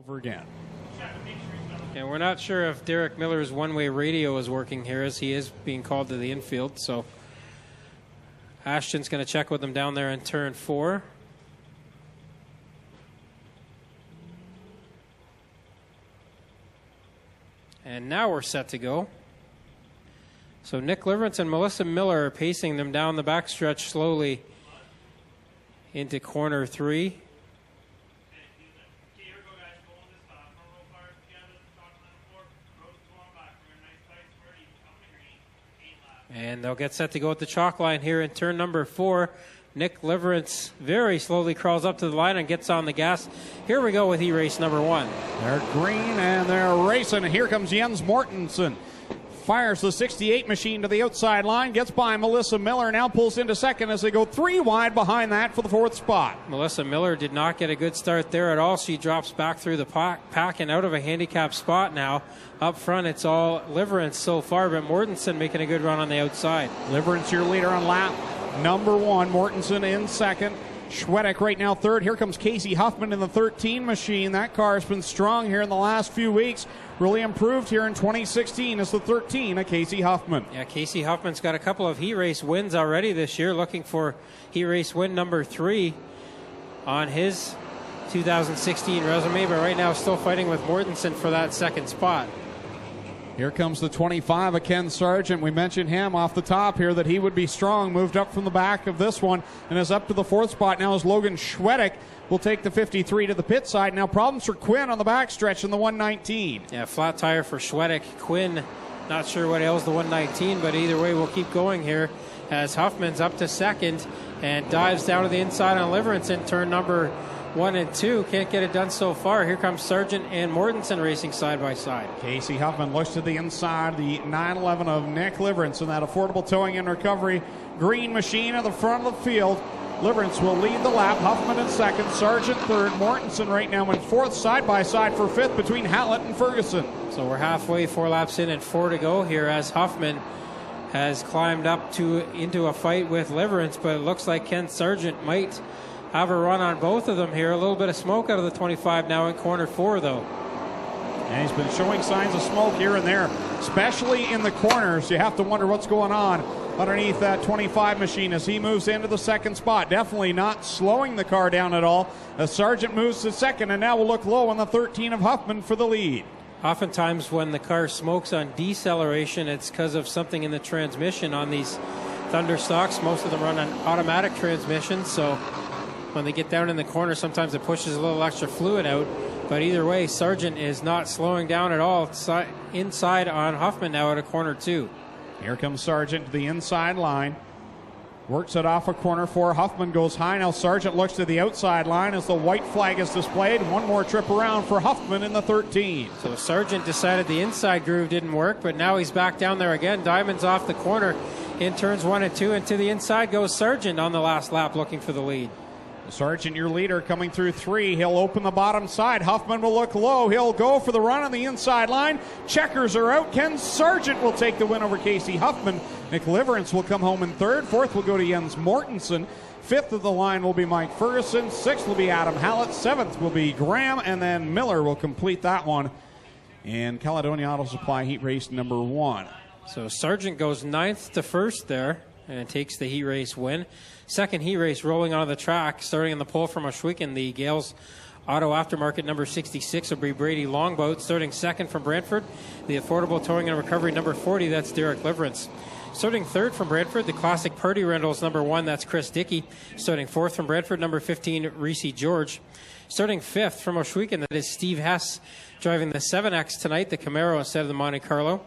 over again. And we're not sure if Derek Miller's one-way radio is working here, as he is being called to the infield. So Ashton's going to check with him down there in turn 4. And now we're set to go. So Nick Liverance and Melissa Miller are pacing them down the backstretch slowly into corner 3. And they'll get set to go at the chalk line here in turn number 4. Nick Liverance very slowly crawls up to the line and gets on the gas. Here we go with E-race number 1. They're green and they're racing. Here comes Jens Mortensen. Fires the 68 machine to the outside line. Gets by Melissa Miller. Now pulls into second as they go 3 wide behind that for the 4th spot. Melissa Miller did not get a good start there at all. She drops back through the pack and out of a handicap spot now. Up front, it's all Liverance so far, but Mortensen making a good run on the outside. Liverance, your leader on lap number 1. Mortensen in second. Schwedek right now 3rd. Here comes Casey Huffman in the 13 machine. That car has been strong here in the last few weeks. Really improved here in 2016 as the 13 of Casey Huffman. Yeah, Casey Huffman's got a couple of heat race wins already this year, looking for heat race win number 3 on his 2016 resume, but right now still fighting with Mortensen for that 2nd spot. Here comes the 25 of Ken Sargent. We mentioned him off the top here that he would be strong. Moved up from the back of this one and is up to the 4th spot now as Logan Schwedek will take the 53 to the pit side. Now problems for Quinn on the backstretch in the 119. Yeah, flat tire for Schwedek. Quinn, not sure what ails the 119, but either way we'll keep going here as Huffman's up to 2nd and dives down to the inside on Liverance in turn number 1 and 2. Can't get it done so far. Here comes Sargent and Mortensen racing side by side. Casey Huffman looks to the inside, the 911 of Nick Liverance in that affordable towing and recovery green machine at the front of the field. Liverance will lead the lap. Huffman in 2nd, Sargent 3rd, Mortensen right now in 4th, side by side for 5th between Hallett and Ferguson. So we're halfway, 4 laps in and 4 to go here as Huffman has climbed up into a fight with Liverance, but it looks like Ken Sargent might have a run on both of them here. A little bit of smoke out of the 25 now in corner 4, though. And he's been showing signs of smoke here and there, especially in the corners. You have to wonder what's going on underneath that 25 machine as he moves into the 2nd spot. Definitely not slowing the car down at all. As Sargent moves to 2nd, and now will look low on the 13 of Huffman for the lead. Oftentimes when the car smokes on deceleration, it's because of something in the transmission on these Thunderstocks. Most of them run on automatic transmissions, so when they get down in the corner, sometimes it pushes a little extra fluid out. But either way, Sargent is not slowing down at all. Inside on Huffman now at a corner 2. Here comes Sargent to the inside line. Works it off a corner 4. Huffman goes high. Now Sargent looks to the outside line as the white flag is displayed. One more trip around for Huffman in the 13. So Sargent decided the inside groove didn't work, but now he's back down there again. Diamond's off the corner in turns 1 and 2, and to the inside goes Sargent on the last lap looking for the lead. Sargent, your leader, coming through 3. He'll open the bottom side. Huffman will look low. He'll go for the run on the inside line. Checkers are out. Ken Sargent will take the win over Casey Huffman. Nick Liverance will come home in 3rd. 4th will go to Jens Mortensen. 5th of the line will be Mike Ferguson. 6th will be Adam Hallett. 7th will be Graham. And then Miller will complete that one in Caledonia Auto Supply heat race number 1. So Sargent goes 9th to 1st there and takes the heat race win. 2nd heat race rolling onto the track, starting in the pole from Oshwegan, the Gales Auto Aftermarket number 66 will be Brady Longboat. Starting 2nd from Brantford, the Affordable Towing and Recovery number 40, that's Derek Liverance. Starting 3rd from Brantford, the Classic Purdy Rentals number 1, that's Chris Dickey. Starting 4th from Brantford, number 15, Reese George. Starting 5th from Oshwegan, that is Steve Hess, driving the 7X tonight, the Camaro instead of the Monte Carlo.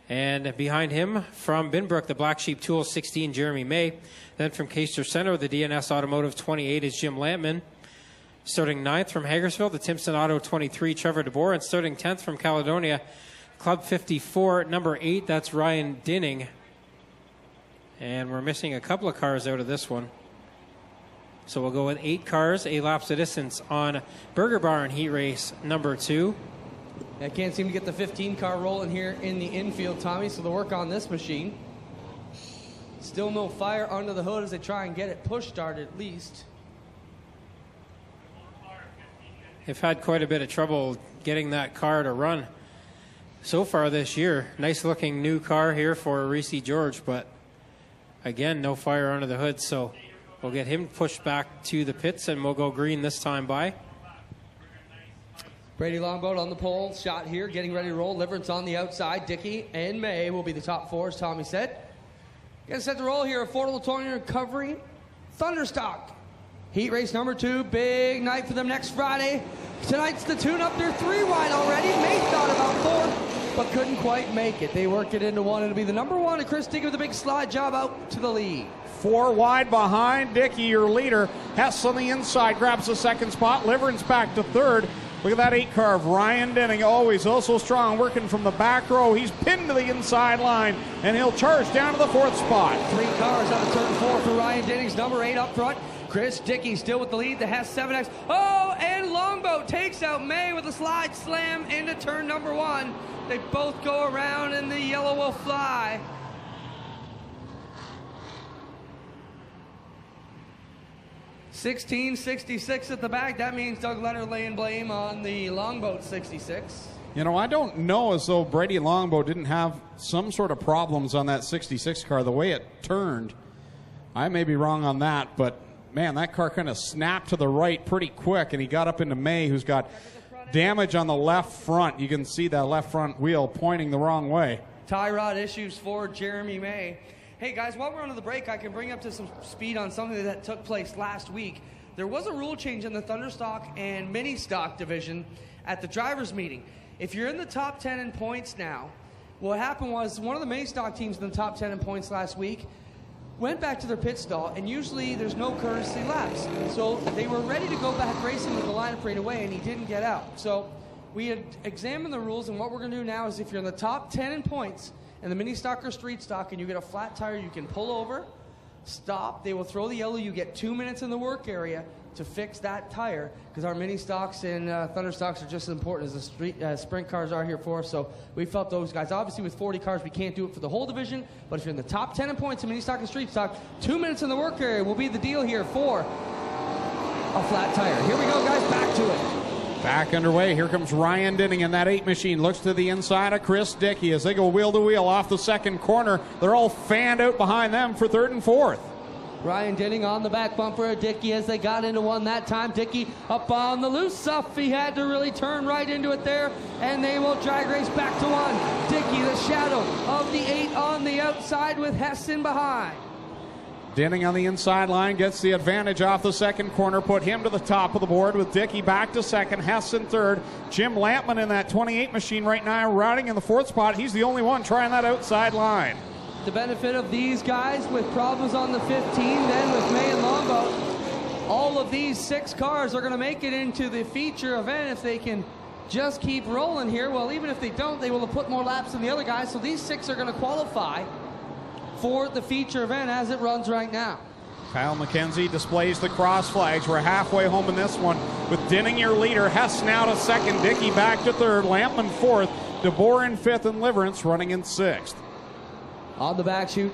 And behind him, from Binbrook, the Black Sheep Tools 16, Jeremy May. Then from Caister Center, the DNS Automotive 28 is Jim Lampman. Starting 9th from Hagersville, the Timpson Auto 23, Trevor DeBoer. And starting 10th from Caledonia, Club 54, number 8, that's Ryan Dinning. And we're missing a couple of cars out of this one. So we'll go with 8 cars, a laps of distance on Burger Barn Heat Race number 2. I can't seem to get the 15 car rolling here in the infield, Tommy, so they'll work on this machine. Still no fire under the hood as they try and get it push started at least. have had quite a bit of trouble getting that car to run so far this year. Nice looking new car here for Reese George, but again, no fire under the hood, so we'll get him pushed back to the pits and we'll go green this time by. Brady Longboat on the pole, shot here, getting ready to roll. Liverance on the outside. Dickey and May will be the top four, as Tommy said. Getting set to roll here, affordable towing recovery. Thunderstock. Heat race number 2, big night for them next Friday. Tonight's the tune-up. They're 3 wide already. May thought about 4, but couldn't quite make it. They worked it into 1. It'll be the number 1, and Chris Dickey with a big slide job out to the lead. 4 wide behind Dickey, your leader. Hess on the inside grabs the second spot. Liverance back to 3rd. Look at that 8 car of Ryan Denning, always also strong, working from the back row. He's pinned to the inside line, and he'll charge down to the 4th spot. 3 cars out of turn 4 for Ryan Denning's number 8 up front. Chris Dickey still with the lead. The Hess 7X. Oh, and Longboat takes out May with a slide slam into turn number 1. They both go around, and the yellow will fly. $16.66 at the back. That means Doug Leonard laying blame on the Longboat 66. You know, I don't know as though Brady Longboat didn't have some sort of problems on that 66 car. The way it turned, I may be wrong on that, but man, that car kind of snapped to the right pretty quick, and he got up into May, who's got damage on the left front. You can see that left front wheel pointing the wrong way. Tie rod issues for Jeremy May. Hey guys, while we're on the break, I can bring up to some speed on something that took place last week. There was a rule change in the Thunderstock and Mini Stock division at the drivers' meeting. If you're in the top 10 in points now, what happened was one of the Mini Stock teams in the top 10 in points last week went back to their pit stall, and usually there's no courtesy laps. So they were ready to go back racing with the lineup right away, and he didn't get out. So we had examined the rules, and what we're going to do now is if you're in the top 10 in points, and the Mini Stock or Street Stock, and you get a flat tire, you can pull over, stop, they will throw the yellow, you get 2 minutes in the work area to fix that tire, because our Mini Stocks and Thunderstocks are just as important as the sprint cars are here for us, so we felt those guys. Obviously with 40 cars, we can't do it for the whole division, but if you're in the top 10 in points in Mini Stock and Street Stock, 2 minutes in the work area will be the deal here for a flat tire. Here we go, guys, back to it. Back underway. Here comes Ryan Denning in that 8 machine. Looks to the inside of Chris Dickey as they go wheel to wheel off the second corner. They're all fanned out behind them for 3rd and 4th. Ryan Denning on the back bumper of Dickey as they got into 1 that time. Dickey up on the loose stuff. He had to really turn right into it there, and they will drag race back to 1. Dickey, the shadow of the 8 on the outside with Hess in behind. Denning on the inside line gets the advantage off the second corner, put him to the top of the board with Dickey back to 2nd, Hess in 3rd. Jim Lampman in that 28 machine right now riding in the 4th spot. He's the only one trying that outside line. The benefit of these guys with problems on the 15, then with May and Longboat, all of these 6 cars are going to make it into the feature event if they can just keep rolling here. Well, even if they don't, they will have put more laps than the other guys, so these 6 are going to qualify for the feature event as it runs right now. Kyle McKenzie displays the cross flags. We're halfway home in this one with Denning your leader. Hess now to 2nd, Dickey back to 3rd, Lampman 4th, DeBoer in 5th, and Liverance running in 6th. On the back chute,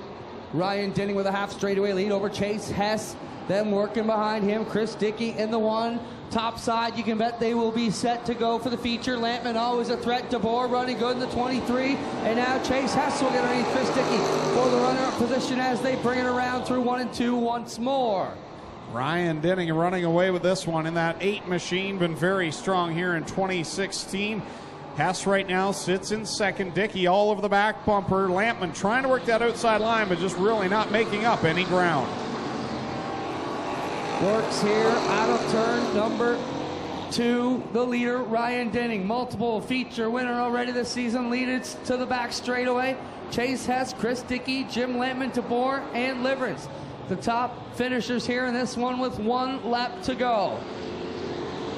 Ryan Denning with a half straightaway lead over Chase Hess. Then working behind him, Chris Dickey in the 1. Top side, you can bet they will be set to go for the feature. Lampman always a threat. DeBoer running good in the 23. And now Chase Hess will get underneath Chris Dickey for the runner-up position as they bring it around through 1 and 2 once more. Ryan Denning running away with this one in that 8 machine. Been very strong here in 2016. Hess right now sits in 2nd. Dickey all over the back bumper. Lampman trying to work that outside line, but just really not making up any ground. Works here out of turn number 2. The leader, Ryan Denning. Multiple feature winner already this season. Leaded to the back straightaway. Chase Hess, Chris Dickey, Jim Lampman, DeBoer, and Liverance. The top finishers here in this one with 1 lap to go.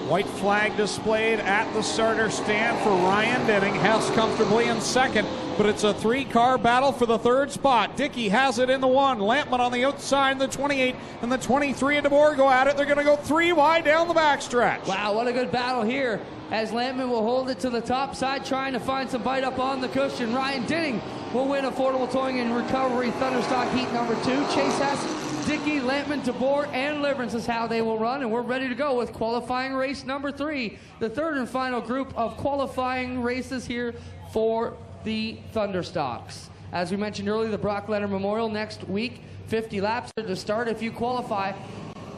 White flag displayed at the starter stand for Ryan Denning. Hess comfortably in 2nd, but it's a 3-car battle for the 3rd spot. Dickey has it in the 1. Lampman on the outside in the 28, and the 23 and DeBoer go at it. They're going to go 3 wide down the backstretch. Wow, what a good battle here as Lampman will hold it to the top side, trying to find some bite up on the cushion. Ryan Denning will win affordable towing and recovery Thunderstock heat number 2. Chase Hess Dickey, Lampman, DeBoer, and Liverance is how they will run, and we're ready to go with qualifying race number 3, the third and final group of qualifying races here for the Thunderstocks. As we mentioned earlier, the Brock Leonard Memorial next week, 50 laps to start. If you qualify,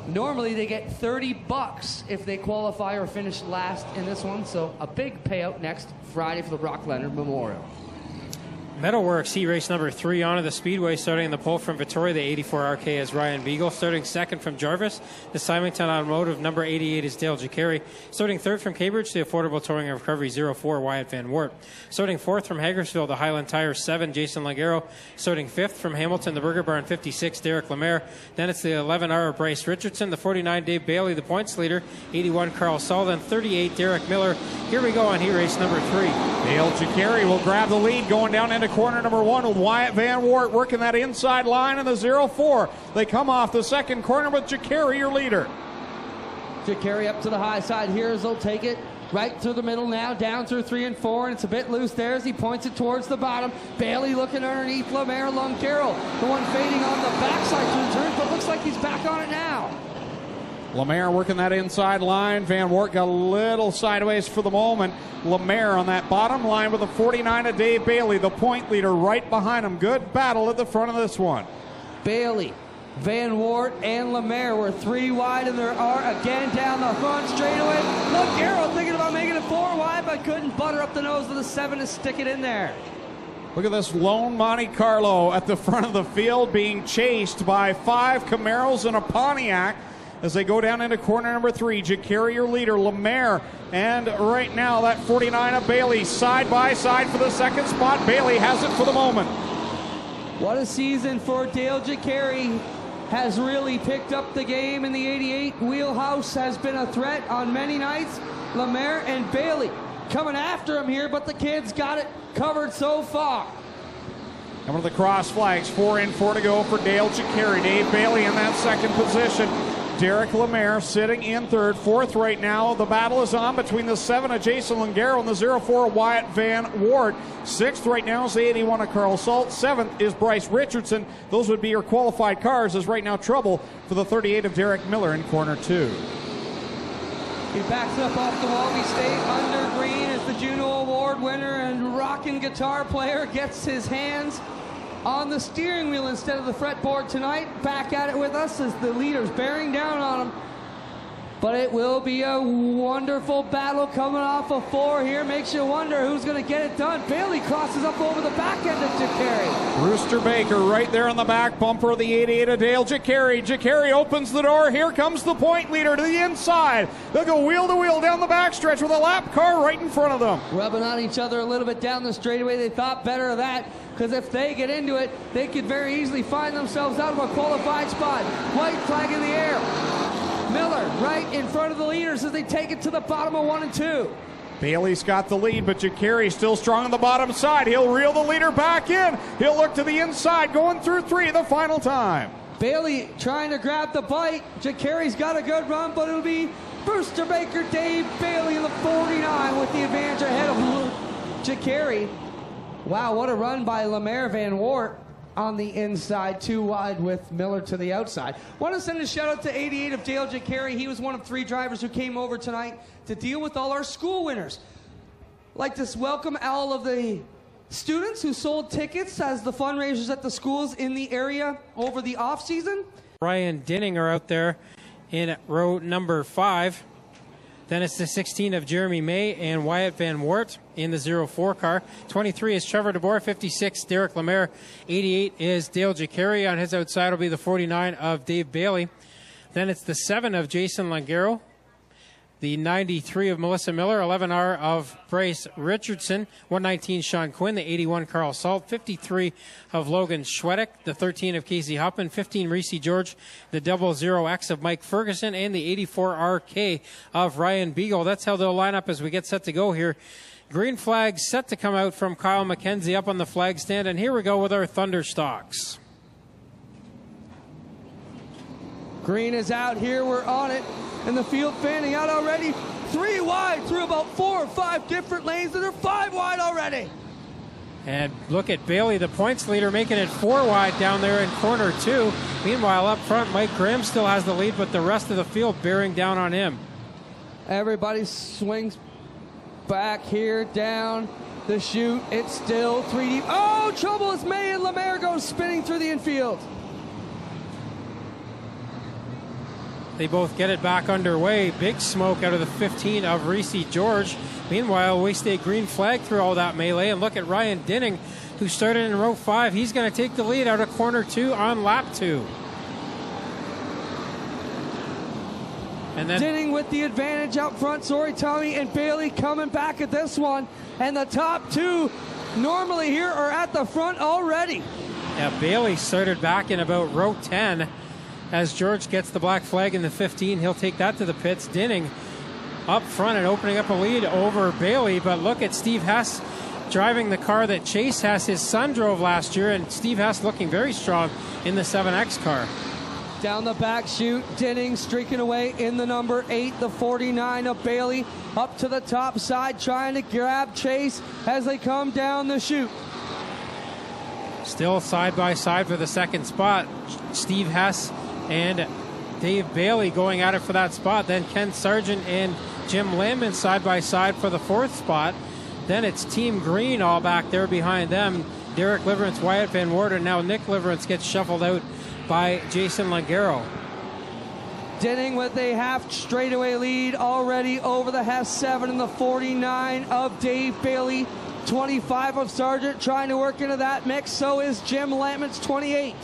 normally they get $30 if they qualify or finish last in this one, so a big payout next Friday for the Brock Leonard Memorial. Metalworks heat race number 3 onto the speedway, starting in the pole from Victoria. The 84 RK is Ryan Beagle. Starting second from Jarvis, the Symington Automotive. Number 88 is Dale Jacari. Starting third from Cambridge, the Affordable Towing and Recovery 04 Wyatt Van Wart. Starting fourth from Hagersville, the Highland Tire 7 Jason Langaro. Starting fifth from Hamilton, the Burger Barn 56 Derek Lemaire. Then it's the 11R Bryce Richardson, the 49 Dave Bailey, the points leader. 81 Carl Sullivan, 38 Derek Miller. Here we go on heat race number 3. Dale Jacari will grab the lead going down into corner number 1 with Wyatt Van Wart working that inside line in the 04. They come off the second corner with Jacari, your leader. Jacari up to the high side here as they'll take it right through the middle now, down through 3 and 4, and it's a bit loose there as he points it towards the bottom. Bailey looking underneath Lemaire. Lungaro, the one fading on the backside through the turn, but looks like he's back on it now. Lemaire working that inside line. Van Wart got a little sideways for the moment. Lemaire on that bottom line with the 49 of Dave Bailey, the point leader right behind him. Good battle at the front of this one. Bailey, Van Wart, and Lemaire were 3 wide, and there are again down the front straightaway. Lungaro thinking about making it 4 wide, but couldn't butter up the nose with a 7 to stick it in there. Look at this lone Monte Carlo at the front of the field being chased by 5 Camaros and a Pontiac as they go down into corner number 3. Jacari, your leader, Lemaire, and right now that 49 of Bailey side by side for the second spot. Bailey has it for the moment. What a season for Dale Jacari. Has really picked up the game in the 88 wheelhouse, has been a threat on many nights. Lemaire and Bailey coming after him here, but the kids got it covered so far. Coming to the cross flags, 4 in, 4 to go for Dale Jacari. Dave Bailey in that second position. Derek Lemaire sitting in third. Fourth right now, the battle is on between the 7 of Jason Lungaro and the 04 Wyatt Van Wart. Sixth right now is the 81 of Carl Salt. Seventh is Bryce Richardson. Those would be your qualified cars, as right now trouble for the 38 of Derek Miller in corner 2. He backs up off the wall. We stay under green as the Juno Award winner and rockin' guitar player gets his hands on the steering wheel instead of the fretboard tonight. Back at it with us as the leaders bearing down on him. But it will be a wonderful battle coming off of 4 here. Makes you wonder who's going to get it done. Bailey crosses up over the back end of Jacari. Brewster Baker right there on the back bumper of the 88 of Dale Jacari. Jacari opens the door. Here comes the point leader to the inside. They'll go wheel to wheel down the backstretch with a lap car right in front of them. Rubbing on each other a little bit down the straightaway. They thought better of that, because if they get into it, they could very easily find themselves out of a qualified spot. White flag in the air. Miller right in front of the leaders as they take it to the bottom of 1 and 2. Bailey's got the lead, but Jacari still strong on the bottom side. He'll reel the leader back in. He'll look to the inside, going through 3 the final time. Bailey trying to grab the bite. Jacari's got a good run, but it'll be Brewster Baker, Dave Bailey in the 49 with the advantage ahead of Jacari. Wow, what a run by Lemaire Van Wart on the inside, 2 wide with Miller to the outside. Want to send a shout out to 88 of Dale Jacari. He was one of 3 drivers who came over tonight to deal with all our school winners. Like to welcome all of the students who sold tickets as the fundraisers at the schools in the area over the off season. Ryan Dinning are out there in row number 5. Then it's the 16 of Jeremy May and Wyatt Van Wart in the 04 car. 23 is Trevor DeBoer. 56, Derek Lemaire. 88 is Dale Jacari. On his outside will be the 49 of Dave Bailey. Then it's the 7 of Jason Lungaro. The 93 of Melissa Miller. 11R of Bryce Richardson. 119 Sean Quinn. The 81 Carl Salt. 53 of Logan Schwedick. The 13 of Casey Huffman. 15 Reese George. The 00X of Mike Ferguson. And the 84 RK of Ryan Beagle. That's how they'll line up as we get set to go here. Green flag set to come out from Kyle McKenzie up on the flag stand. And here we go with our Thunderstocks. Green is out here. We're on it. And the field fanning out already. 3 wide through about 4 or 5 different lanes, and they're 5 wide already. And look at Bailey, the points leader, making it 4 wide down there in corner 2. Meanwhile, up front, Mike Graham still has the lead, but the rest of the field bearing down on him. Everybody swings back here, down the chute. It's still 3 deep. Oh, trouble as May and Lemaire go spinning through the infield. They both get it back underway. Big smoke out of the 15 of Reese George. Meanwhile, we stay green flag through all that melee. And look at Ryan Dinning, who started in row 5. He's going to take the lead out of corner 2 on lap 2. And then Dinning with the advantage out front. Sorry, Tommy, and Bailey coming back at this one. And the top 2 normally here are at the front already. Yeah, Bailey started back in about row 10. As George gets the black flag in the 15, he'll take that to the pits. Dinning up front and opening up a lead over Bailey. But look at Steve Hess driving the car that Chase Hess, his son, drove last year. And Steve Hess looking very strong in the 7X car. Down the back chute, Dinning streaking away in the number 8, the 49 of Bailey. Up to the top side, trying to grab Chase as they come down the chute. Still side by side for the second spot. Steve Hess and Dave Bailey going at it for that spot. Then Ken Sargent and Jim Landman side by side for the 4th spot. Then it's Team Green all back there behind them. Derek Liverance, Wyatt Van Worden. Now Nick Liverance gets shuffled out by Jason Langaro. Dinning with a half straightaway lead already over the Hess 7 and the 49 of Dave Bailey. 25 of Sargent trying to work into that mix. So is Jim Landman's 28.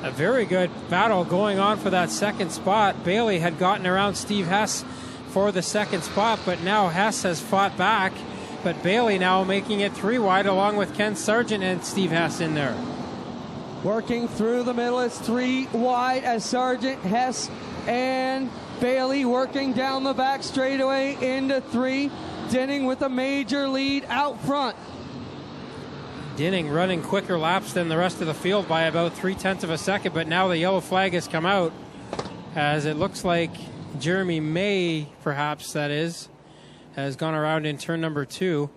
A very good battle going on for that second spot. Bailey had gotten around Steve Hess for the second spot, but now Hess has fought back. But Bailey now making it 3 wide along with Ken Sargent and Steve Hess in there. Working through the middle, it's 3 wide as Sargent, Hess, and Bailey working down the back straightaway into 3. Dinning with a major lead out front. Dinning running quicker laps than the rest of the field by about 0.3 of a second, but now the yellow flag has come out as it looks like Jeremy May, perhaps that is, has gone around in turn number 2.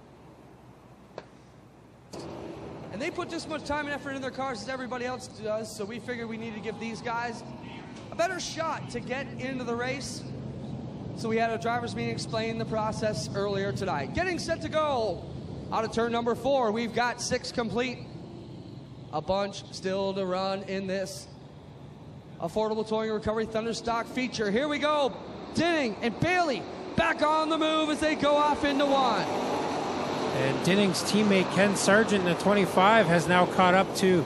And they put just as much time and effort in their cars as everybody else does, so we figured we need to give these guys a better shot to get into the race. So we had a driver's meeting explain the process earlier tonight. Getting set to go. Out of turn number 4, we've got 6 complete. A bunch still to run in this affordable towing and recovery Thunderstock feature. Here we go. Dinning and Bailey back on the move as they go off into 1. And Dinning's teammate Ken Sargent in the 25 has now caught up to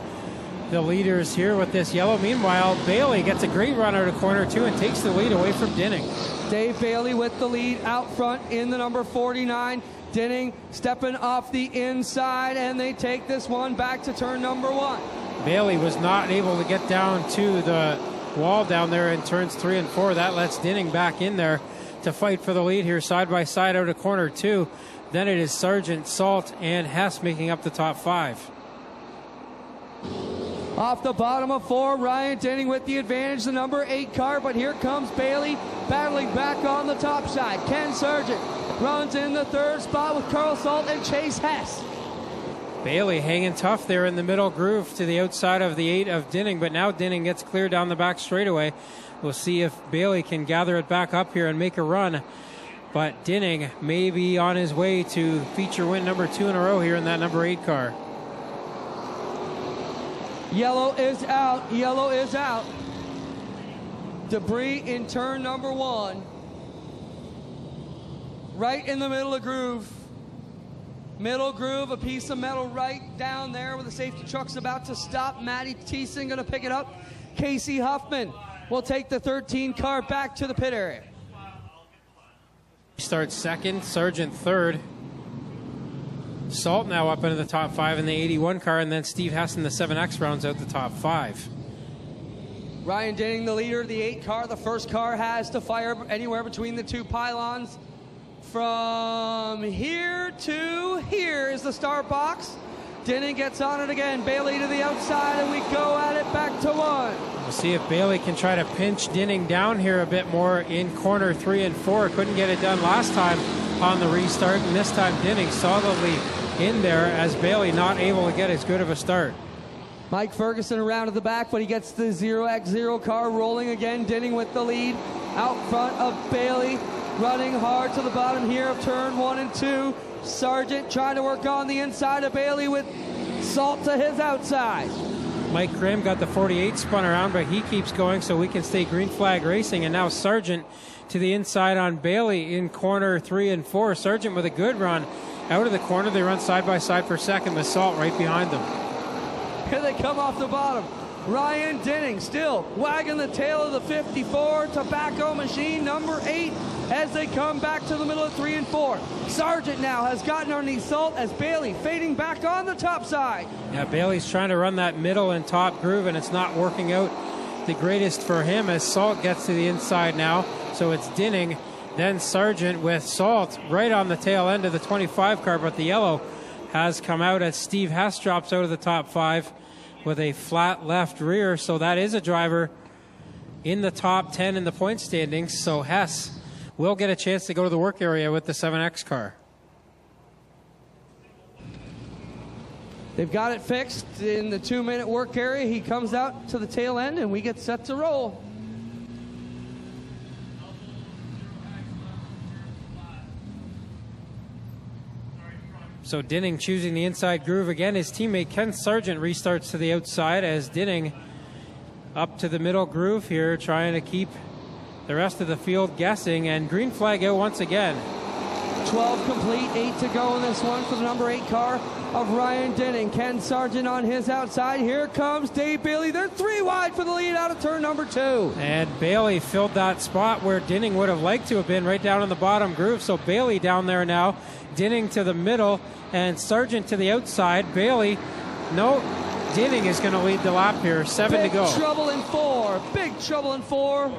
the leaders here with this yellow. Meanwhile, Bailey gets a great run out of corner 2 and takes the lead away from Dinning. Dave Bailey with the lead out front in the number 49. Dinning stepping off the inside, and they take this one back to turn number 1. Bailey was not able to get down to the wall down there in turns 3 and 4. That lets Dinning back in there to fight for the lead here side by side out of corner 2. Then it is Sargent, Salt, and Hess making up the top 5. Off the bottom of 4, Ryan Dinning with the advantage, the number 8 car, but here comes Bailey battling back on the top side. Ken Sargent runs in the 3rd spot with Carl Salt and Chase Hess. Bailey hanging tough there in the middle groove to the outside of the 8 of Dinning, but now Dinning gets clear down the back straightaway. We'll see if Bailey can gather it back up here and make a run. But Dinning may be on his way to feature win number 2 in a row here in that number 8 car. Yellow is out. Yellow is out. Debris in turn number 1. Right in the middle of groove. Middle groove, a piece of metal right down there where the safety truck's about to stop. Matty Thiessen going to pick it up. Casey Huffman will take the 13 car back to the pit area. Starts 2nd, Sargent 3rd. Salt now up into the top 5 in the 81 car, and then Steve Hess in the 7X rounds out the top 5. Ryan Dinning, the leader of the 8 car. The first car has to fire anywhere between the 2 pylons. From here to here is the start box. Dinning gets on it again. Bailey to the outside, and we go at it back to 1. We'll see if Bailey can try to pinch Dinning down here a bit more in corner 3 and 4. Couldn't get it done last time on the restart, and this time Dinning solidly in there as Bailey not able to get as good of a start. Mike Ferguson around at the back, but he gets the 0x0 car rolling again. Dinning with the lead out front of Bailey, running hard to the bottom here of turn 1 and 2. Sargent trying to work on the inside of Bailey with Salt to his outside. Mike Grimm got the 48 spun around, but he keeps going so we can stay green flag racing. And now Sargent to the inside on Bailey in corner 3 and 4. Sargent with a good run out of the corner. They run side by side for second with Salt right behind them. Here they come off the bottom. Ryan Dinning still wagging the tail of the 54 Tobacco Machine number 8 as they come back to the middle of 3 and 4. Sargent now has gotten underneath Salt as Bailey fading back on the top side. Yeah, Bailey's trying to run that middle and top groove, and it's not working out the greatest for him as Salt gets to the inside now. So it's Dinning, then Sargent with Salt right on the tail end of the 25 car, but the yellow has come out as Steve Hess drops out of the top 5 with a flat left rear. So that is a driver in the top 10 in the point standings. So Hess will get a chance to go to the work area with the 7X car. They've got it fixed in the 2-minute work area. He comes out to the tail end and we get set to roll. So Dinning choosing the inside groove again. His teammate Ken Sargent restarts to the outside as Dinning up to the middle groove here, trying to keep the rest of the field guessing, and green flag out once again. 12 complete, 8 to go in this one for the number 8 car of Ryan Dinning. Ken Sargent on his outside. Here comes Dave Bailey. They're 3 wide for the lead out of turn number 2. And Bailey filled that spot where Dinning would have liked to have been, right down in the bottom groove. So Bailey down there now, Dinning to the middle, and Sargent to the outside. Bailey, no, Dinning is going to lead the lap here. 7 to go. Big trouble in 4. Big trouble in 4.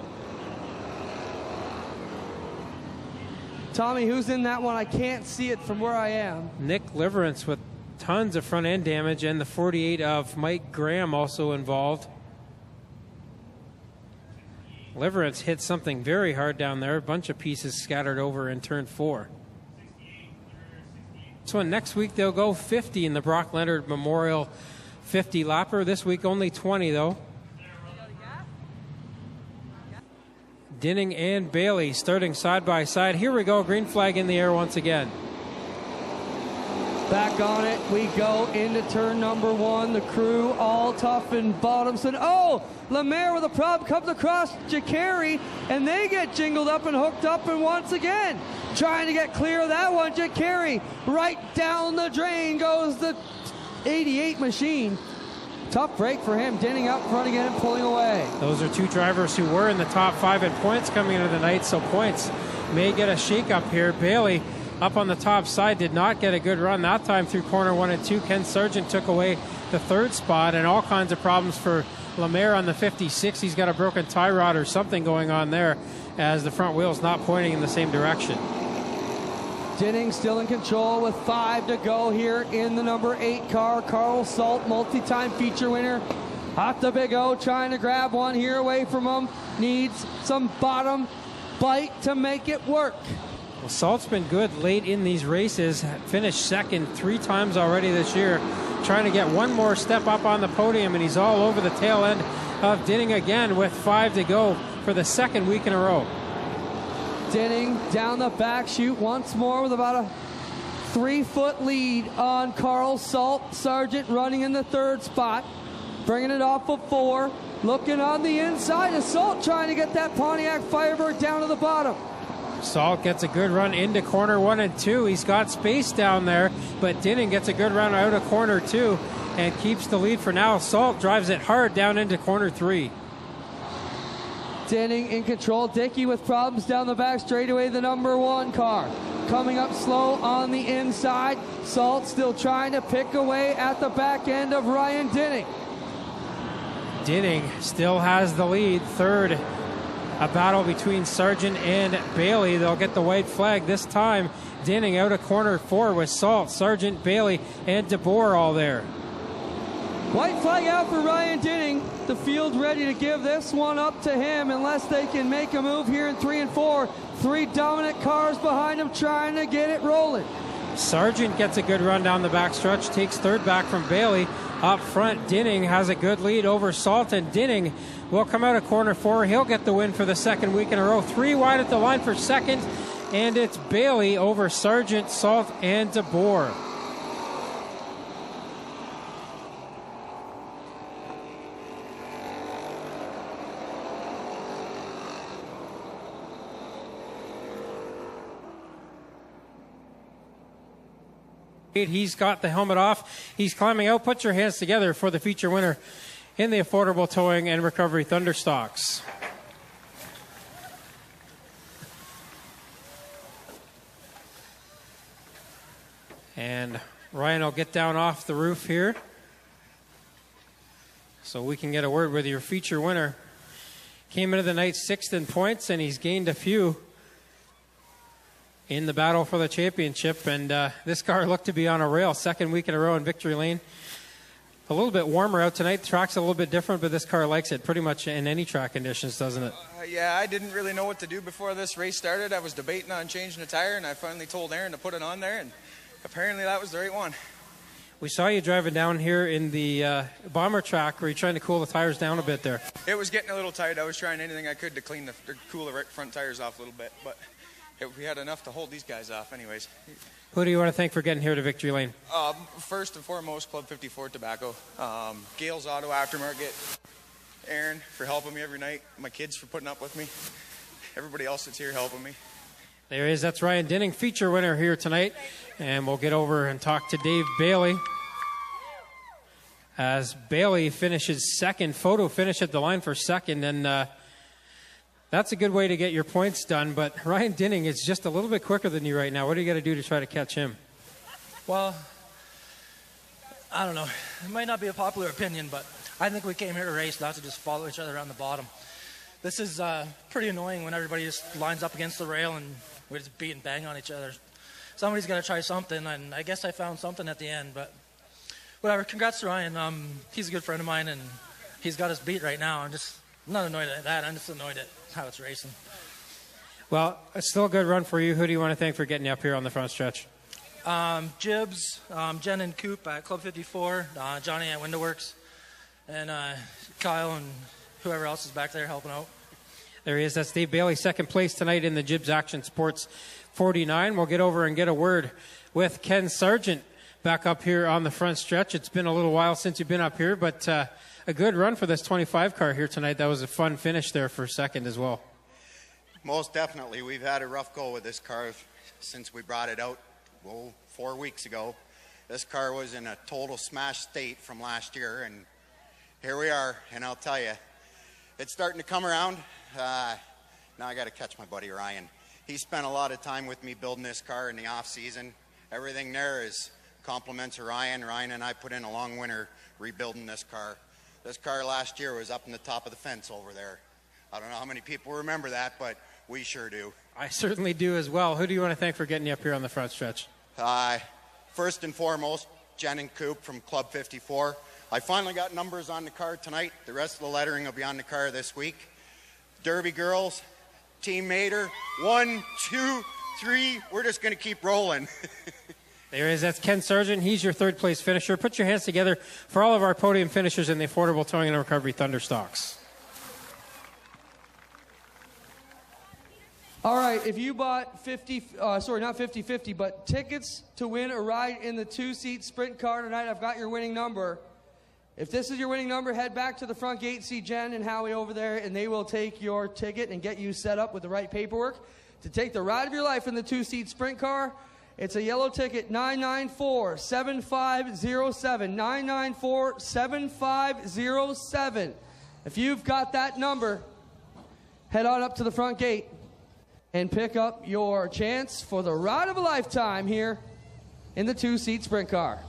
Tommy, who's in that one? I can't see it from where I am. Nick Liverance with tons of front end damage, and the 48 of Mike Graham also involved. Liverance hit something very hard down there. A bunch of pieces scattered over in turn 4. So next week they'll go 50 in the Brock Leonard Memorial 50 lapper. This week only 20 though. Dinning and Bailey starting side by side. Here we go, green flag in the air once again. Back on it, we go into turn number 1. The crew all tough and bottoms. And oh, Lemaire with a problem comes across Jacari, and they get jingled up and hooked up. And once again, trying to get clear of that one. Jacari right down the drain goes the 88 Machine. Tough break for him. Dinning up front again and pulling away. Those are 2 drivers who were in the top 5 in points coming into the night, so points may get a shake up here. Bailey up on the top side did not get a good run that time through corner 1 and 2. Ken Sargent took away the 3rd spot, and all kinds of problems for Lemaire on the 56. He's got a broken tie rod or something going on there as the front wheel's not pointing in the same direction. Dinning still in control with 5 to go here in the number 8 car. Carl Salt, multi-time feature winner. Hot the Big O, trying to grab one here away from him. Needs some bottom bite to make it work. Well, Salt's been good late in these races. Finished second 3 times already this year. Trying to get one more step up on the podium, and he's all over the tail end of Dinning again with 5 to go for the 2nd week in a row. Dinning down the back chute once more with about a 3-foot lead on Carl Salt. Sargent running in the 3rd spot, bringing it off of 4. Looking on the inside of Salt, trying to get that Pontiac Firebird down to the bottom. Salt gets a good run into corner 1 and 2. He's got space down there, but Dinning gets a good run out of corner 2 and keeps the lead for now. Salt drives it hard down into corner 3. Dinning in control. Dickey with problems down the back straightaway, the number 1 car. Coming up slow on the inside. Salt still trying to pick away at the back end of Ryan Dinning. Dinning still has the lead. 3rd, a battle between Sargent and Bailey. They'll get the white flag this time. Dinning out of corner 4 with Salt, Sargent, Bailey, and DeBoer all there. White flag out for Ryan Dinning. The field ready to give this one up to him unless they can make a move here in 3 and 4. 3 dominant cars behind him trying to get it rolling. Sargent gets a good run down the backstretch, takes third back from Bailey. Up front, Dinning has a good lead over Salt, and Dinning will come out of corner 4. He'll get the win for the second week in a row. 3 wide at the line for second, and it's Bailey over Sargent, Salt, and DeBoer. He's got the helmet off. He's climbing out. Put your hands together for the feature winner in the affordable towing and recovery Thunderstocks. And Ryan will get down off the roof here so we can get a word with your feature winner. Came into the night 6th in points, and he's gained a few in the battle for the championship. And this car looked to be on a rail, second week in a row in Victory Lane. A little bit warmer out tonight. The track's a little bit different, but this car likes it pretty much in any track conditions, doesn't it? Yeah, I didn't really know what to do before this race started. I was debating on changing the tire, and I finally told Aaron to put it on there, and apparently that was the right one. We saw you driving down here in the bomber track. Were you trying to cool the tires down a bit there? It was getting a little tight. I was trying anything I could to cool the front tires off a little bit, but we had enough to hold these guys off anyways. Who do you want to thank for getting here to Victory Lane? First and foremost, Club 54 Tobacco, Gale's Auto Aftermarket, Aaron for helping me every night, my kids for putting up with me, everybody else that's here helping me. There he is. That's Ryan Dinning, feature winner here tonight. And we'll get over and talk to Dave Bailey as Bailey finishes second. Photo finish at the line for second, and that's a good way to get your points done. But Ryan Dinning is just a little bit quicker than you right now. What do you got to do to try to catch him? Well, I don't know. It might not be a popular opinion, but I think we came here to race, not to just follow each other around the bottom. This is pretty annoying when everybody just lines up against the rail and we just beat and bang on each other. Somebody's got to try something, and I guess I found something at the end, but whatever. Congrats to Ryan. He's a good friend of mine, and he's got us beat right now. I'm not annoyed at that. I'm just annoyed at how it's racing. Well, it's still a good run for you. Who do you want to thank for getting you up here on the front stretch? Jibs, Jen and Coop at Club 54, Johnny at Window Works, and Kyle and whoever else is back there helping out. There he is. That's Dave Bailey, second place tonight in the Jibs Action Sports 49. We'll get over and get a word with Ken Sargent back up here on the front stretch. It's been a little while since you've been up here, but a good run for this 25 car here tonight. That was a fun finish there for second as well. Most definitely. We've had a rough go with this car since we brought it out 4 weeks ago. This car was in a total smash state from last year, and here we are. And I'll tell you, it's starting to come around. Now I got to catch my buddy Ryan. He spent a lot of time with me building this car in the off season. Everything there is compliments of Ryan. Ryan and I put in a long winter rebuilding this car. This car last year was up in the top of the fence over there. I don't know how many people remember that, but we sure do. I certainly do as well. Who do you want to thank for getting you up here on the front stretch? First and foremost, Jen and Coop from Club 54. I finally got numbers on the car tonight. The rest of the lettering will be on the car this week. Derby girls, Team Mater, 1, 2, 3. We're just going to keep rolling. There he is. That's Ken Sargent. He's your third place finisher. Put your hands together for all of our podium finishers in the affordable towing and recovery Thunderstocks. All right, if you bought 50-50, but tickets to win a ride in the two-seat sprint car tonight, I've got your winning number. If this is your winning number, head back to the front gate, see Jen and Howie over there, and they will take your ticket and get you set up with the right paperwork to take the ride of your life in the two-seat sprint car. It's a yellow ticket, 994-7507, 994-7507. If you've got that number, head on up to the front gate and pick up your chance for the ride of a lifetime here in the two-seat sprint car.